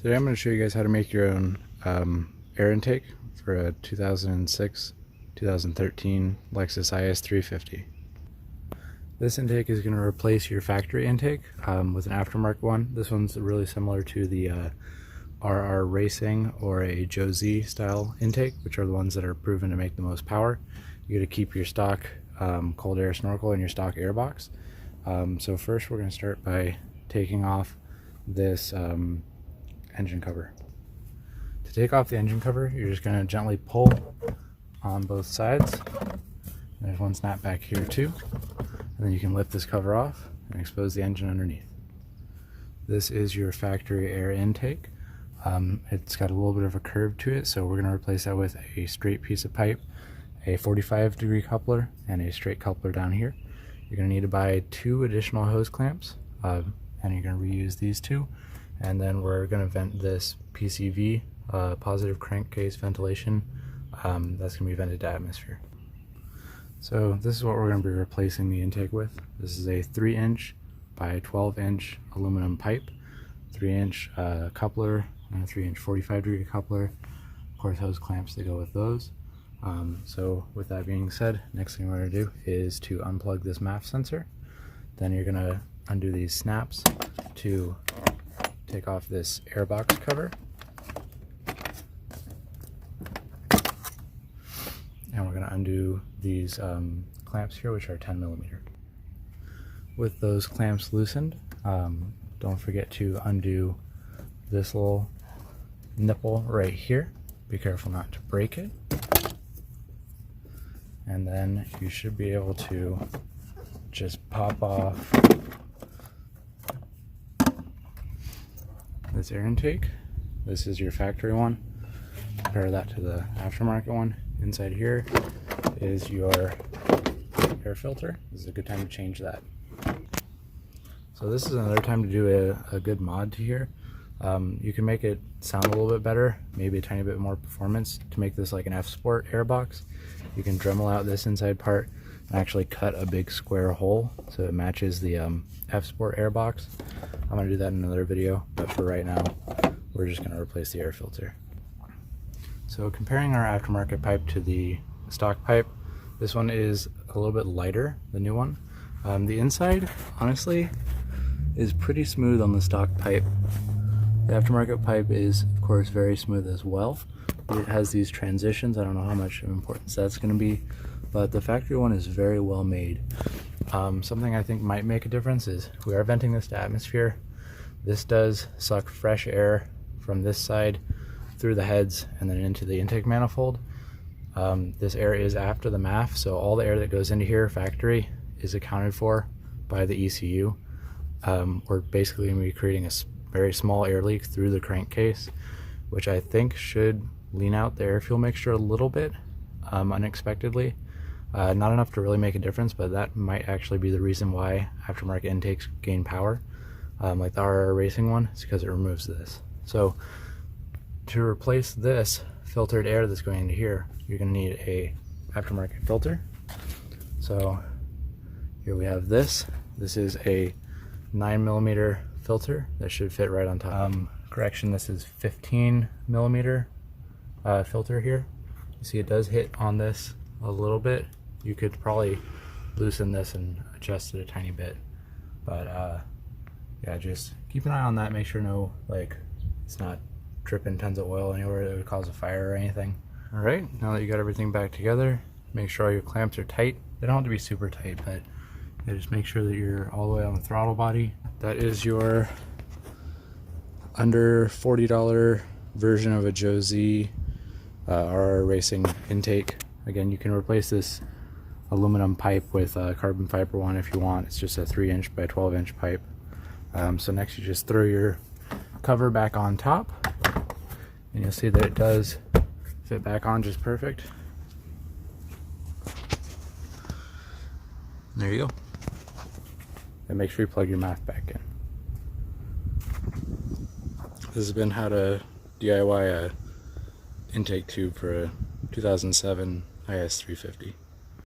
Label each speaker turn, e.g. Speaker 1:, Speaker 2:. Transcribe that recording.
Speaker 1: Today I'm going to show you guys how to make your own air intake for a 2006-2013 Lexus IS350. This intake is going to replace your factory intake with an aftermarket one. This one's really similar to the RR Racing or a Joe Z style intake, which are the ones that are proven to make the most power. You got to keep your stock cold air snorkel in your stock air box. So first we're going to start by taking off this engine cover. To take off the engine cover, you're just going to gently pull on both sides. There's one snap back here too, and then you can lift this cover off and expose the engine underneath. This is your factory air intake. It's got a little bit of a curve to it, so we're going to replace that with a straight piece of pipe, a 45-degree coupler, and a straight coupler down here. You're going to need to buy 2 additional hose clamps, and you're going to reuse these 2. And then we're going to vent this PCV, positive crankcase ventilation, that's going to be vented to atmosphere. So this is what we're going to be replacing the intake with. This is a 3-inch by 12-inch aluminum pipe, 3-inch coupler, and a 3-inch 45-degree coupler. Of course, hose clamps that go with those. So with that being said, next thing we're going to do is to unplug this Maf sensor. Then you're going to undo these snaps to take off this airbox cover, and we're going to undo these clamps here, which are 10mm. With those clamps loosened, don't forget to undo this little nipple right here. Be careful not to break it, and then you should be able to just pop off this air intake. This is your factory one. Compare that to the aftermarket one. Inside here is your air filter. This is a good time to change that. So this is another time to do a good mod to here. You can make it sound a little bit better, maybe a tiny bit more performance. To make this like an F Sport air box, you can Dremel out this inside part and actually cut a big square hole so it matches the F Sport air box. I'm going to do that in another video, but for right now, we're just going to replace the air filter. So comparing our aftermarket pipe to the stock pipe, this one is a little bit lighter, the new one. The inside, honestly, is pretty smooth on the stock pipe. The aftermarket pipe is, of course, very smooth as well. It has these transitions. I don't know how much of importance that's going to be, but the factory one is very well made. Something I think might make a difference is we are venting this to atmosphere. This does suck fresh air from this side through the heads and then into the intake manifold. This air is after the MAF, so all the air that goes into here factory is accounted for by the ECU. We're basically going to be creating a very small air leak through the crankcase, which I think should lean out the air fuel mixture a little bit unexpectedly. Not enough to really make a difference, but that might actually be the reason why aftermarket intakes gain power. Like the RR Racing one, it's because it removes this. So to replace this filtered air that's going into here, you're going to need a aftermarket filter. So here we have this. This is a 9mm filter that should fit right on top. Correction, this is 15mm filter here. You see it does hit on this a little bit. You could probably loosen this and adjust it a tiny bit, but yeah, just keep an eye on that. Make sure it's not dripping tons of oil anywhere that would cause a fire or anything. All right, now that you got everything back together, make sure all your clamps are tight. They don't have to be super tight, but yeah, just make sure that you're all the way on the throttle body. That is your under $40 version of a Joe Z RR Racing intake. Again, you can replace this aluminum pipe with a carbon fiber one if you want. It's just a 3-inch by 12-inch pipe. So next you just throw your cover back on top, and you'll see that it does fit back on just perfect. There you go. And make sure you plug your Maf back in. This has been how to DIY a intake tube for a 2007 IS350.